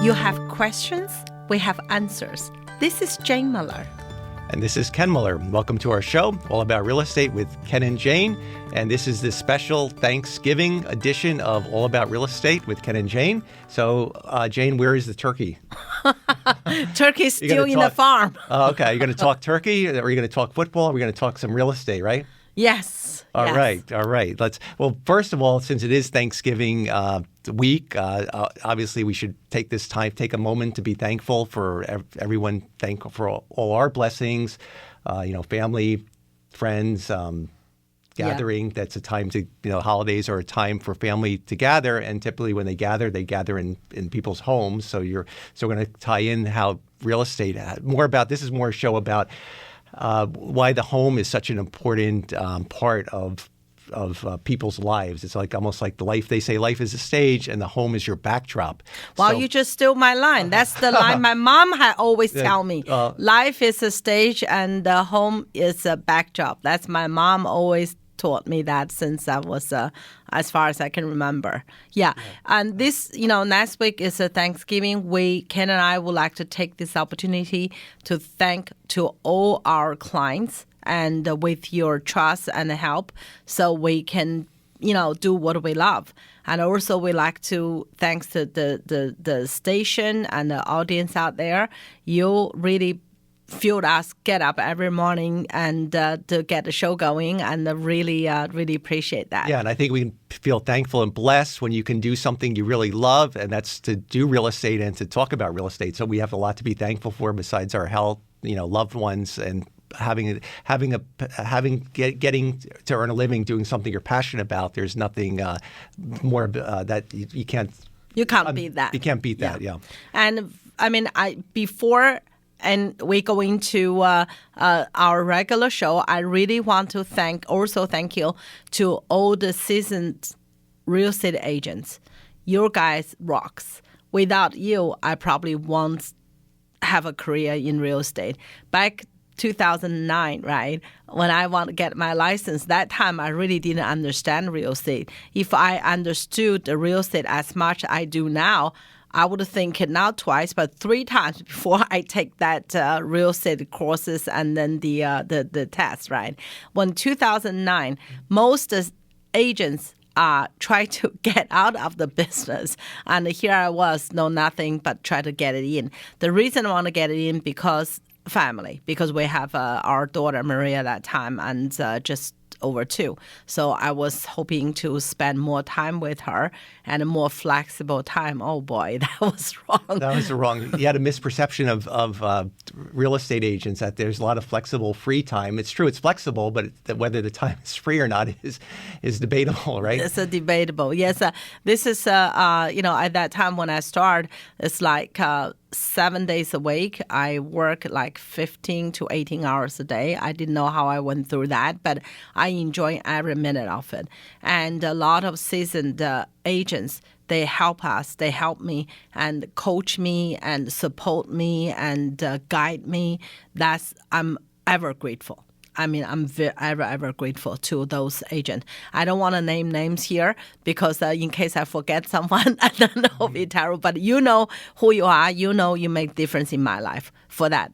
You have questions, we have answers. This is Jane Muller. And this is Ken Muller. Welcome to our show, All About Real Estate with Ken and Jane. And this is the special Thanksgiving edition of All About Real Estate with Ken and Jane. So, Jane, where is the turkey? Turkey's still in the farm. Okay. You're going to talk turkey? Or are you going to talk football? Or are we going to talk some real estate, right? Yes. All right. Well, first of all, since it is Thanksgiving week, obviously we should take a moment to be thankful for everyone, thankful for all our blessings, family, friends, gathering. Yeah. That's a time to, holidays are a time for family to gather. And typically when they gather in people's homes. So we're going to tie in how real estate, this is more a show about why the home is such an important part of people's lives. It's almost like they say life is a stage and the home is your backdrop. Well, you just stole my line. That's the line my mom had always tell me. Life is a stage and the home is a backdrop. That's my mom always taught me that since I was as far as I can remember. Yeah. And this, next week is a Thanksgiving. Ken and I would like to take this opportunity to thank to all our clients and with your trust and help so we can, do what we love. And also we like to thanks to the station and the audience out there. You really fueled us get up every morning and to get the show going, and really appreciate that. Yeah, and I think we can feel thankful and blessed when you can do something you really love, and that's to do real estate and to talk about real estate. So we have a lot to be thankful for besides our health, loved ones, and getting to earn a living doing something you're passionate about. There's nothing more that you can't. You can't beat that. You can't beat that. Yeah. And I mean, before. And we go into our regular show, I really want to thank you to all the seasoned real estate agents. Your guys rocks. Without you, I probably won't have a career in real estate. Back 2009, right, when I want to get my license, that time I really didn't understand real estate. If I understood the real estate as much as I do now, I would think it not twice, but 3 times before I take that real estate courses and then the test, right? When 2009, most agents try to get out of the business. And here I was, know nothing, but try to get it in. The reason I want to get it in because we have our daughter Maria at that time and just over 2. So I was hoping to spend more time with her and a more flexible time. Oh boy, that was wrong. That was wrong. You had a misperception of real estate agents that there's a lot of flexible free time. It's true, it's flexible, but whether the time is free or not is debatable, right? It's debatable. Yes, this is at that time when I started, it's like 7 days a week. I work like 15 to 18 hours a day. I didn't know how I went through that, but I enjoy every minute of it. And a lot of seasoned agents, they help us, they help me and coach me and support me and guide me. I'm ever grateful. I mean, I'm ever grateful to those agents. I don't want to name names here because in case I forget someone, I don't know, it'll be terrible. But you know who you are. You know you make difference in my life. For that,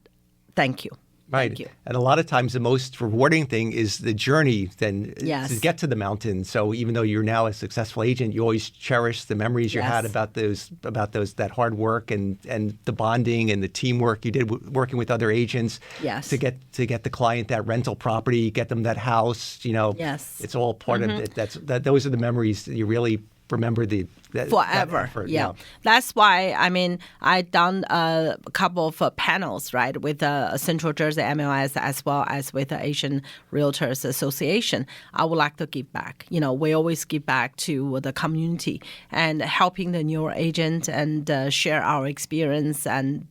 thank you. Right. Thank you. And a lot of times the most rewarding thing is the journey to get to the mountain. So even though you're now a successful agent, you always cherish the memories you had about that hard work and the bonding and the teamwork you did working with other agents to get the client that rental property, get them that house, Yes. It's all part of it. Those are the memories that you really remember forever. That effort. Yeah. That's why, I done a couple of panels, right, with Central Jersey MLS as well as with the Asian Realtors Association. I would like to give back. We always give back to the community and helping the newer agent and share our experience and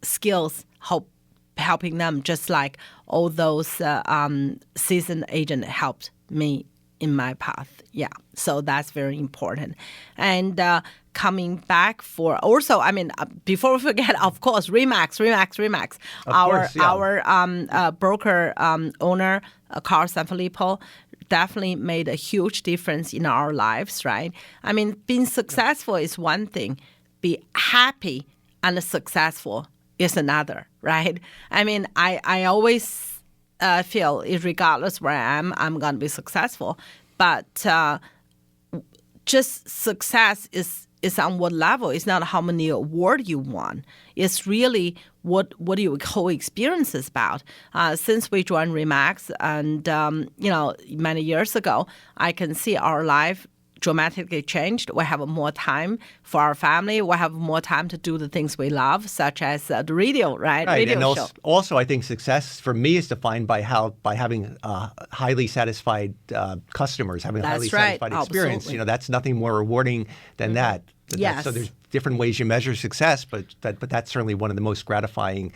skills, helping them just like all those seasoned agents helped me in my path. Yeah. So that's very important. And coming back for also, before we forget, of course, RE/MAX. Our broker owner, Carl Sanfilippo, definitely made a huge difference in our lives, right? Being successful is one thing. be happy and successful is another, right? I mean, I always feel, regardless where I am, I'm going to be successful. But just success is on what level. It's not how many awards you won. It's really what your whole experience is about. Since we joined Remax, and many years ago, I can see our life dramatically changed. We have more time for our family. We have more time to do the things we love, such as the radio, right? Radio and show. Also, I think success for me is defined by having highly satisfied customers, having a highly satisfied experience. Absolutely. That's nothing more rewarding than that. Yes. So there's different ways you measure success, but that's certainly one of the most gratifying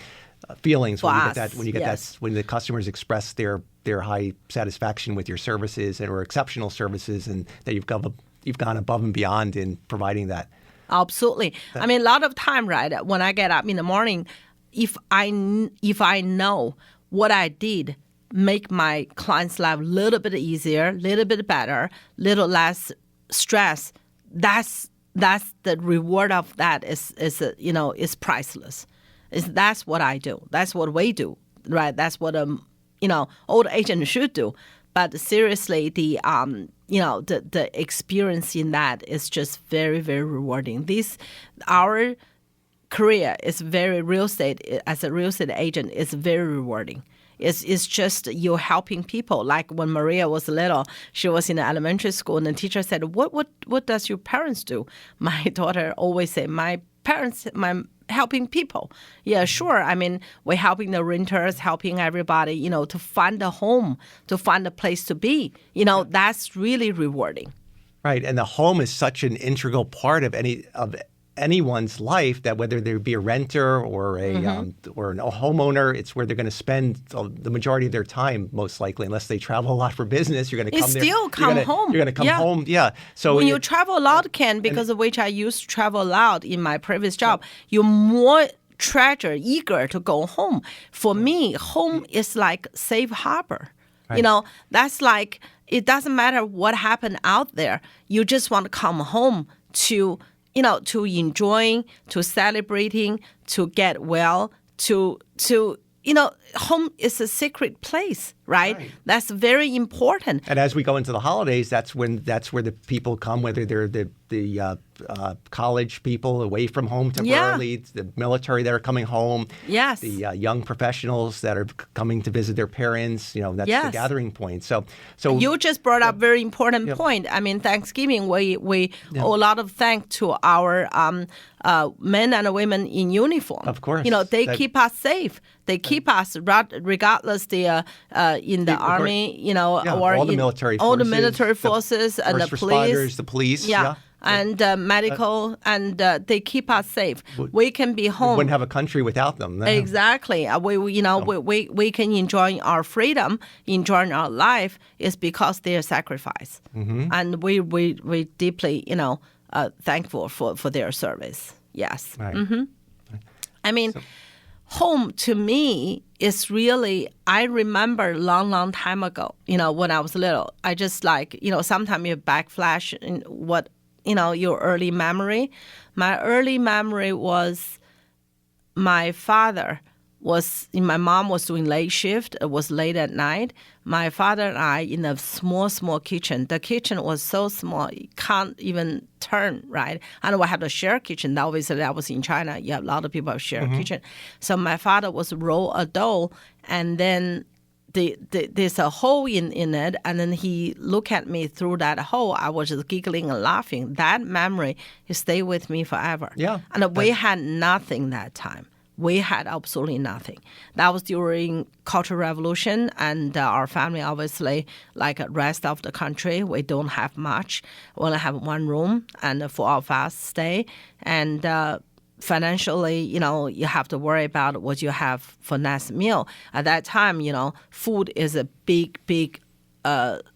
feelings when you get that when the customers express their high satisfaction with your services or exceptional services, and that you've gone above and beyond in providing that. Absolutely. I mean, a lot of time, right? When I get up in the morning, if I know what I did make my clients' life a little bit easier, a little bit better, a little less stress, that's the reward of that is priceless. That's what I do. That's what we do, right? That's what old agent should do. But seriously, the experience in that is just very, very rewarding. Our career is very real estate. As a real estate agent, is very rewarding. It's just you're helping people. Like when Maria was little, she was in elementary school, and the teacher said, "What does your parents do?" My daughter always say, "My parents, helping people." Yeah, sure. I mean, we're helping the renters, helping everybody, to find a home, to find a place to be. That's really rewarding. Right, and the home is such an integral part of anyone's life, that whether they be a renter or a homeowner, it's where they're going to spend the majority of their time, most likely, unless they travel a lot for business. You're going to come there. Still come home. You're going to come home. Yeah. So when you travel a lot, Ken, because of which I used to travel a lot in my previous job, you're more eager to go home. For me, home is like safe harbor. Right. That's like, it doesn't matter what happened out there. You just want to come home to enjoying, to celebrating, to get well, to home is a sacred place, right? That's very important. And as we go into the holidays, that's where the people come, whether they're the college people away from home temporarily, the military that are coming home, the young professionals that are coming to visit their parents. That's the gathering point. So you just brought up a very important point. I mean, Thanksgiving, we owe a lot of thanks to our men and women in uniform. Of course, they keep us safe. They keep us, regardless in the army, or all the military forces, and the police, and medical, and they keep us safe. We can be home. We wouldn't have a country without them. No. Exactly. We can enjoy our freedom, enjoy our life, is because their sacrifice, and we deeply thankful for their service. Yes. Right. I mean. Home to me is really, I remember long time ago, when I was little, I just sometimes you backflash in what, your early memory. My early memory was my mom was doing late shift. It was late at night. My father and I in a small kitchen. The kitchen was so small, you can't even turn, right? And we had a shared kitchen. Obviously, that was in China. Yeah, a lot of people have shared kitchen. So my father was roll a dough, and then there's a hole in it, and then he looked at me through that hole. I was just giggling and laughing. That memory stayed with me forever. Yeah. And we had nothing that time. We had absolutely nothing. That was during Cultural Revolution, and our family, obviously, like the rest of the country, we don't have much. We only have one room and 4 of us stay. And financially, you have to worry about what you have for next meal. At that time, food is a big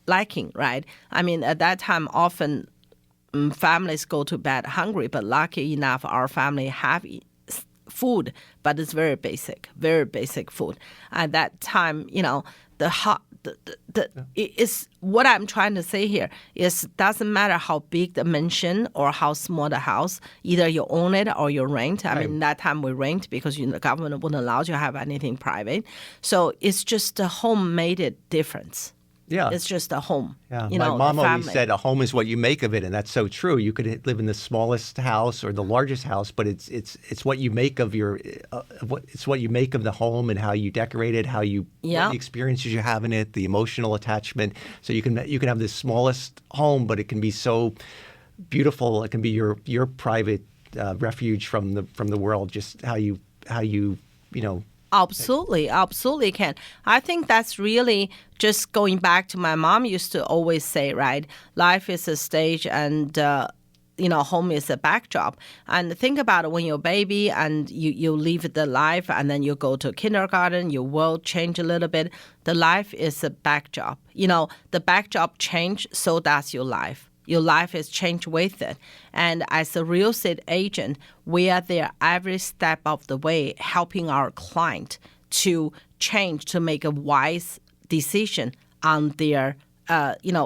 liking, right? I mean, at that time, often families go to bed hungry, but lucky enough, our family have food, but it's very basic food. At that time, it's what I'm trying to say here is doesn't matter how big the mansion or how small the house, either you own it or you rent. I mean, that time we rent because the government wouldn't allow you to have anything private. So it's just the home made it difference. Yeah. It's just a home. Yeah. You My know, mom the always family. said a home is what you make of it, and that's so true. You could live in the smallest house or the largest house, but it's what you make of it's what you make of the home and how you decorate it, how you what the experiences you have in it, the emotional attachment. So you can have the smallest home, but it can be so beautiful. It can be your private refuge from the world. Just how you Absolutely can. I think that's really just going back to my mom used to always say, right? Life is a stage and, home is a backdrop. And think about it when you're a baby and you live the life and then you go to kindergarten, your world change a little bit. The life is a backdrop. The backdrop change, so does your life. Your life has changed with it. And as a real estate agent, we are there every step of the way helping our client to change, to make a wise decision on their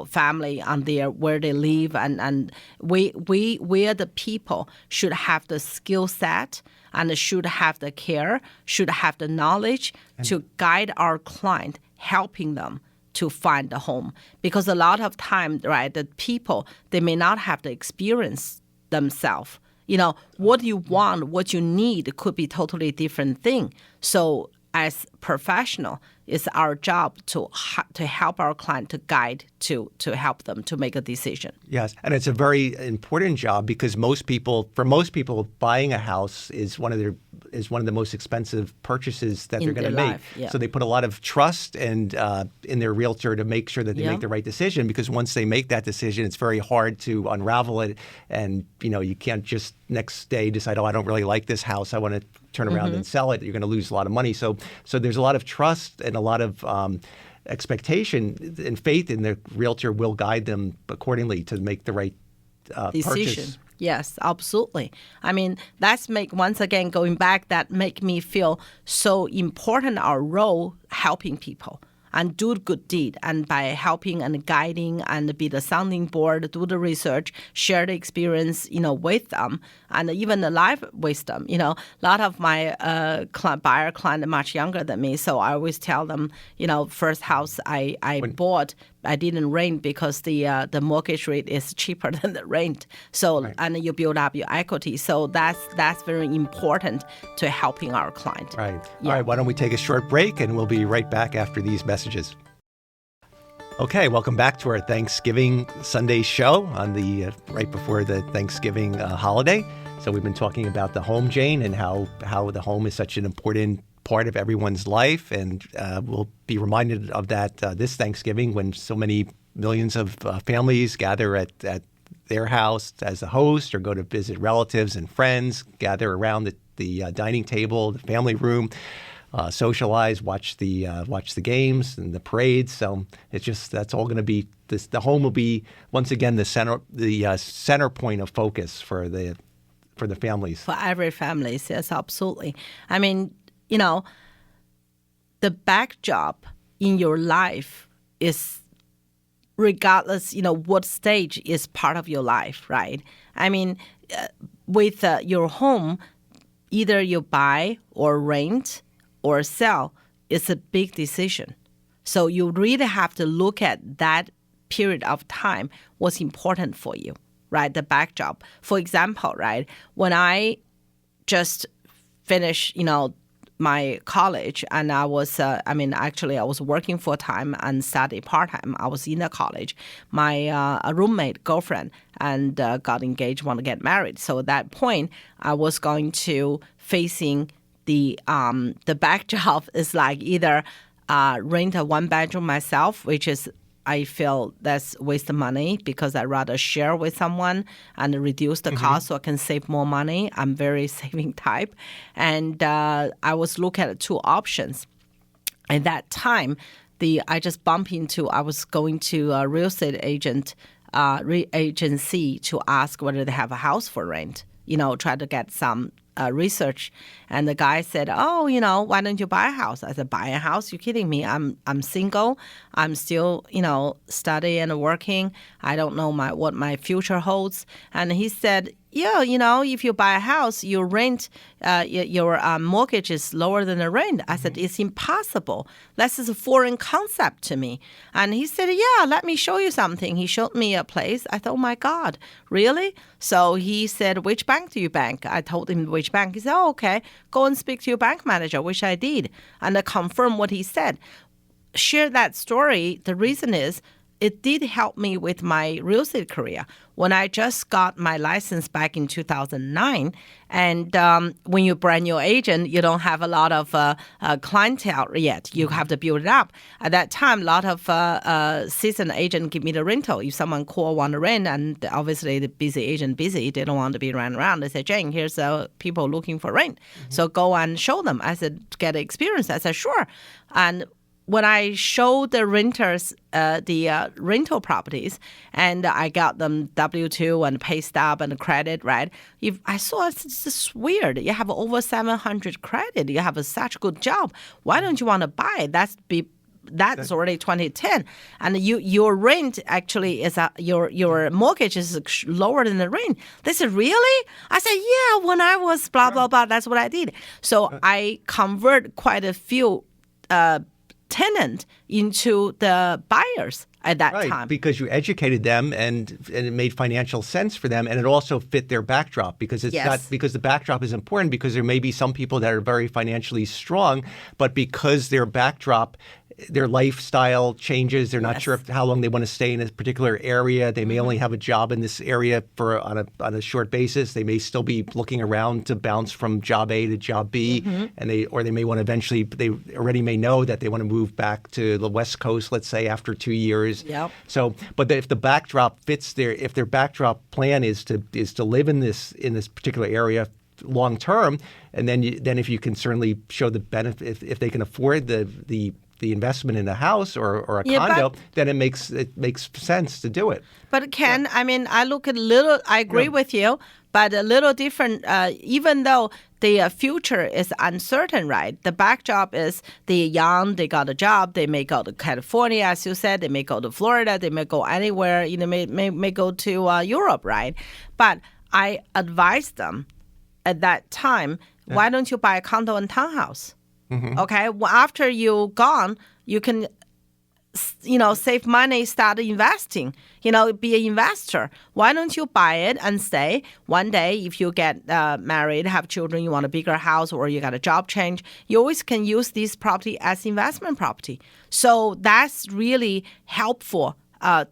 family, on their where they live. And we are the people should have the skill set and should have the care, should have the knowledge to guide our client, helping them to find a home. Because a lot of time, right, the people, they may not have the experience themselves. What you want, what you need could be totally different thing. So as professional, it's our job to help our client, to guide, to help them to make a decision. Yes, and it's a very important job because for most people, buying a house is one of the most expensive purchases that they're going to make. Yeah. So they put a lot of trust and in their realtor to make sure that they make the right decision. Because once they make that decision, it's very hard to unravel it, and you can't just next day decide, I don't really like this house, I want to turn around and sell it. You're going to lose a lot of money. So there's a lot of trust and a lot of expectation and faith in the realtor will guide them accordingly to make the right decision. Purchase. Yes, absolutely. I mean, once again, going back, that make me feel so important, our role helping people and do good deed. And by helping and guiding and be the sounding board, do the research, share the experience, with them, and even the life wisdom. A lot of my buyer client are much younger than me, so I always tell them, first house I bought, I didn't rent because the mortgage rate is cheaper than the rent. So and you build up your equity. So that's very important to helping our client. Right. Yeah. All right. Why don't we take a short break and we'll be right back after these messages. Okay, welcome back to our Thanksgiving Sunday show on the right before the Thanksgiving holiday. So we've been talking about the home, Jane, and how the home is such an important part of everyone's life, and we'll be reminded of that this Thanksgiving when so many millions of families gather at their house as a host or go to visit relatives and friends, gather around the dining table, the family room, socialize, watch the games and the parades. So that's all going to be this. The home will be once again the center point of focus for the families. For every family, yes, absolutely. I mean, the backdrop in your life is regardless, what stage is part of your life, right? I mean, with your home, either you buy or rent or sell, it's a big decision. So you really have to look at that period of time, what's important for you, right? The backdrop. For example, right, when I just finished, my college, and I was, I was working full-time and study part-time. I was in the college. My roommate, girlfriend, and got engaged, want to get married. So at that point, I was going to facing the backdrop is like either rent a one-bedroom myself, which is I feel that's waste of money because I'd rather share with someone and reduce the cost so I can save more money. I'm very saving type. And I was looking at two options. At that time, I was going to a real estate agency to ask whether they have a house for rent, try to get some research. And the guy said, oh, why don't you buy a house? I said, buy a house? You kidding me? I'm single. I'm still, studying and working. I don't know what my future holds. And he said, yeah, if you buy a house, your rent, your mortgage is lower than the rent. I said, it's impossible. This is a foreign concept to me. And he said, yeah, let me show you something. He showed me a place. I thought, oh, my God, really? So he said, which bank do you bank? I told him which bank. He said, oh, okay, go and speak to your bank manager, which I did. And I confirmed what he said. Share that story. The reason is, it did help me with my real estate career. When I just got my license back in 2009, and when you're a brand new agent, you don't have a lot of clientele yet. You have to build it up. At that time, a lot of seasoned agents give me the rental. If someone want to rent, and obviously the busy agent busy, they don't want to be run around. They say, Jane, here's people looking for rent. So go and show them. I said, get experience. I said, sure. And when I showed the renters the rental properties, and I got them W-2 and pay stub and credit, right? If I saw it's just weird. You have over 700 credit. You have such a good job. Why don't you want to buy it? That's already 2010, and your rent actually is your mortgage is lower than the rent. They said, really? I said, yeah. When I was blah blah blah, that's what I did. So I convert quite a few tenant into the buyers at that time. Because you educated them and it made financial sense for them, and it also fit their backdrop, because it's not because the backdrop is important, because there may be some people that are very financially strong, but because their backdrop, their lifestyle changes, they're not sure how long they want to stay in a particular area. They may only have a job in this area on a short basis. They may still be looking around to bounce from job A to job B, and they may want to eventually. They already may know that they want to move back to the West Coast, let's say, after 2 years. Yep. So, but if the backdrop fits if their backdrop plan is to live in this particular area long term, and then if you can certainly show the benefit, if they can afford the investment in a house or a condo, then it makes sense to do it. But Ken, I mean, I look at little. I agree with you, but a little different. Even though the future is uncertain, right? The backdrop is they're young, they got a job, they may go to California, as you said, they may go to Florida, they may go anywhere, may go to Europe, right? But I advised them at that time, why don't you buy a condo and townhouse? Okay, well, after you're gone, you can, save money, start investing, be an investor. Why don't you buy it and stay? One day, if you get married, have children, you want a bigger house, or you got a job change, you always can use this property as investment property. So that's really helpful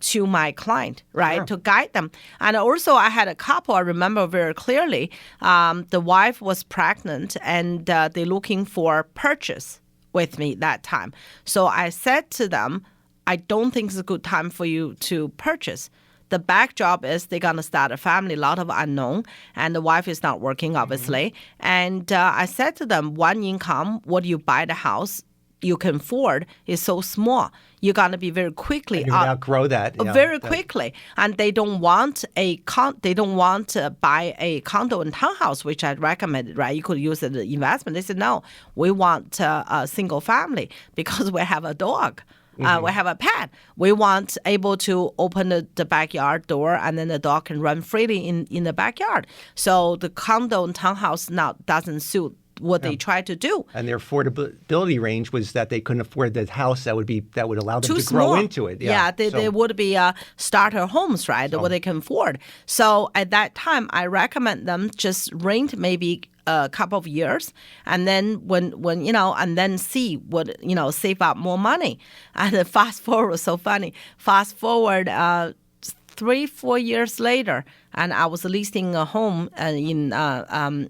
to my client, right, to guide them. And also I had a couple, I remember very clearly, the wife was pregnant and they're looking for purchase with me that time. So I said to them, I don't think it's a good time for you to purchase. The backdrop is they're going to start a family, a lot of unknown, and the wife is not working, obviously. And I said to them, one income, what you buy the house, you can afford is so small. You're going to be very quickly and you're going to outgrow that very quickly, and they don't want to buy a condo and townhouse, which I recommended. Right, you could use it as an investment. They said no, we want a single family because we have a dog. We have a pet. We want able to open the backyard door, and then the dog can run freely in the backyard. So the condo and townhouse now doesn't suit what they try to do. And their affordability range was that they couldn't afford the house that would allow them to small. Grow into it. They would be starter homes, right, what they can afford. So at that time, I recommend them just rent maybe a couple of years, and then when and then see what save up more money. And fast forward, so funny. Fast forward 3-4 years later, and I was listing a home in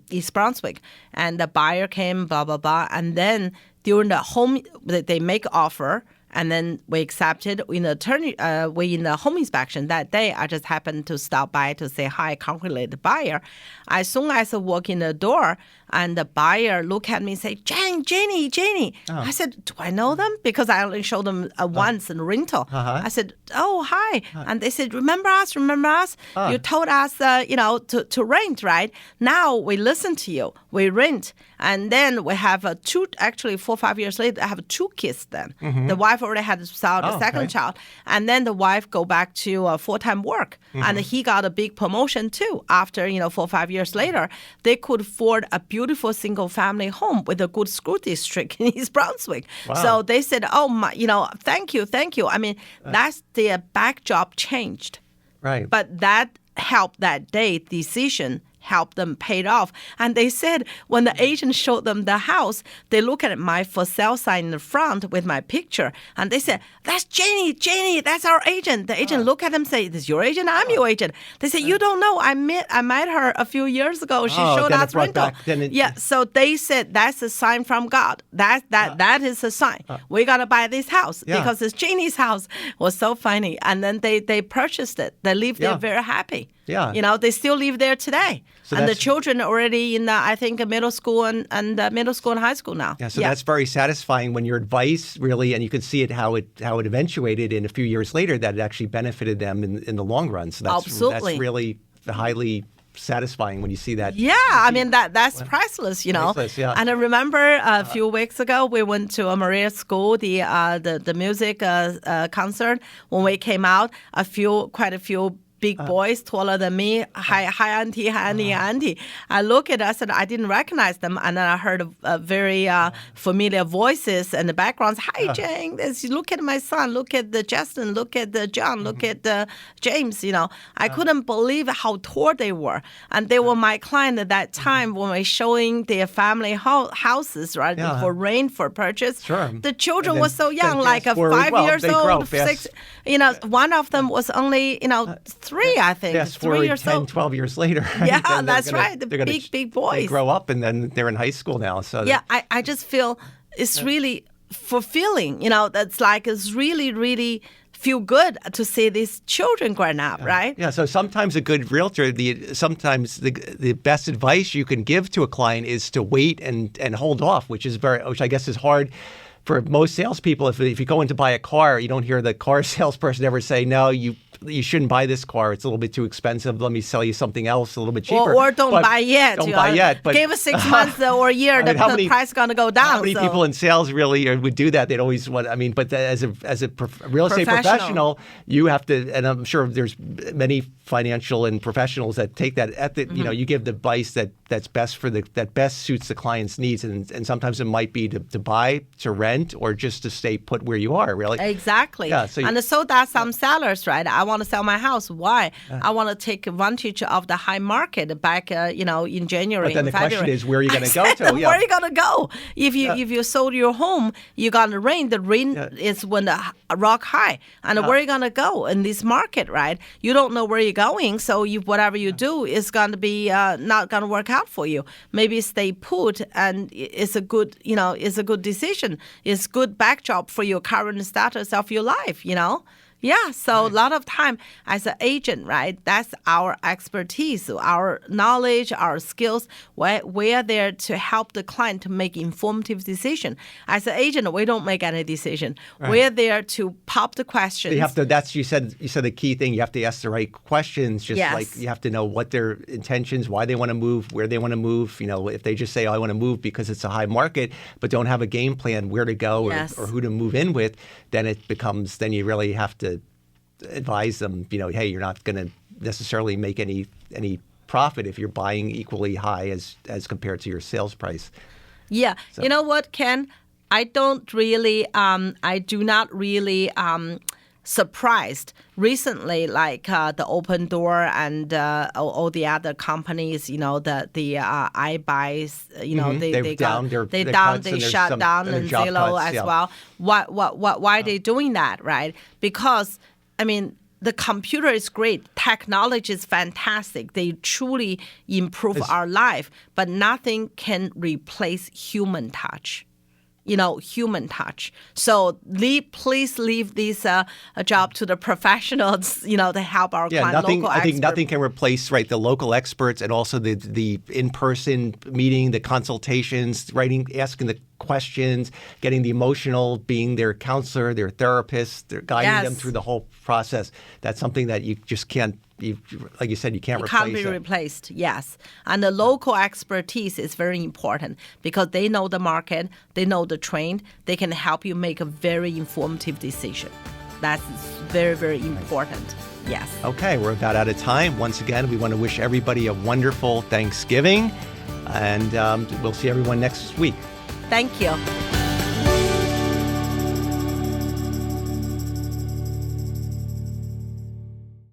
East Brunswick, and the buyer came, blah, blah, blah. And then during the home, they make offer, And then we accepted in the home inspection that day. I just happened to stop by to say hi, congratulate the buyer. As soon as I walk in the door, and the buyer look at me and say, Jenny. I said, do I know them? Because I only showed them once in rental. I said, oh, hi. And they said, remember us? You told us, to rent, right? Now we listen to you. We rent. And then we have 4 or 5 years later, I have 2 kids then. The wife already had the second child. And then the wife go back to full-time work. And he got a big promotion too. After, 4 or 5 years later, they could afford a beautiful single-family home with a good school district in East Brunswick. Wow. So they said, oh, my, thank you. I mean, that's their backdrop changed. Right. But that helped that day decision help them pay it off. And they said when the agent showed them the house, they look at my for sale sign in the front with my picture. And they said, that's Jenny, that's our agent. The agent look at them and say, this is your agent? I'm your agent. They say, you don't know. I met her a few years ago. She showed us rental. So they said, that's a sign from God. That is a sign. We got to buy this house because it's Jenny's house. It was so funny. And then they purchased it. They live there very happy. Yeah. They still live there today. So and the children are already in, I think, middle school and middle school and high school now. Yeah, so that's very satisfying when your advice really, and you could see it how it eventuated in a few years later, that it actually benefited them in the long run. So that's really highly satisfying when you see that. Yeah, I mean, that's priceless, Priceless, yeah. And I remember a few weeks ago, we went to a Maria school, the music concert. When we came out, quite a few big boys taller than me. Hi, auntie, auntie. I look at us and I didn't recognize them. And then I heard very familiar voices in the background. Hi, Jane. Look at my son. Look at the Justin. Look at the John. Look at the James. I couldn't believe how tall they were. And they were my client at that time when we were showing their family houses, right, for rent, for purchase. Sure. The children were so young, like 5 years old, 6. One of them was only, 3, I think. Yes, 3 years 10, old. 12 years later. Yeah, that's right. The big boys. They grow up and then they're in high school now. So yeah, I just feel it's really fulfilling. That's like it's really, really feel good to see these children growing up, right? Yeah, so sometimes a good realtor, sometimes the best advice you can give to a client is to wait and hold off, which I guess is hard for most salespeople. If you go in to buy a car, you don't hear the car salesperson ever say, no, you shouldn't buy this car. It's a little bit too expensive. Let me sell you something else a little bit cheaper. Or don't buy yet. Don't buy yet. But give us 6 months or a year, the price is going to go down. How many people in sales really would do that? They'd always want, but as a real estate professional, you have to, and I'm sure there's many financial and professionals that take that you give the advice that's best that best suits the client's needs. And sometimes it might be to buy, to rent, or just to stay put where you are, really. Exactly. Yeah, so that's some sellers, right? I want to sell my house. Why? I want to take advantage of the high market back, in January. But then the question is, where are you going to go to? Where are you going to go? If you sold your home, you got the rain. The rain is when the rock high. And where are you going to go in this market, right? You don't know where you're going, so whatever you do is going to be not going to work out for you. Maybe stay put, and it's a good, it's a good decision. It's good backdrop for your current status of your life, Yeah, so a lot of time as an agent, right, that's our expertise, our knowledge, our skills. We're there to help the client to make informative decision. As an agent, we don't make any decision. Right. We're there to pop the questions. You have to. You said the key thing. You have to ask the right questions. Like you have to know what their intentions, why they want to move, where they want to move. If they just say, "Oh, I want to move because it's a high market," but don't have a game plan where to go or who to move in with, then you really have to advise them, hey, you're not going to necessarily make any profit if you're buying equally high as compared to your sales price. Yeah. So. You know what, Ken? I do not really surprised recently, like the Open Door and all the other companies, the iBuys, they shut down, and Zillow as well. Why are they doing that, right? Because the computer is great. Technology is fantastic. They truly improve our life, but nothing can replace human touch. human touch. So please leave this job to the professionals, to help our client, local I think experts. nothing can replace the local experts and also the in-person meeting, the consultations, asking the questions, getting the emotional, being their counselor, their therapist, they're guiding them through the whole process. That's something that you just can't. Like you said, you can't replace it. Can't be replaced, yes. And the local expertise is very important because they know the market, they know the trend, they can help you make a very informative decision. That's very, very important, yes. Okay, we're about out of time. Once again, we want to wish everybody a wonderful Thanksgiving, and we'll see everyone next week. Thank you.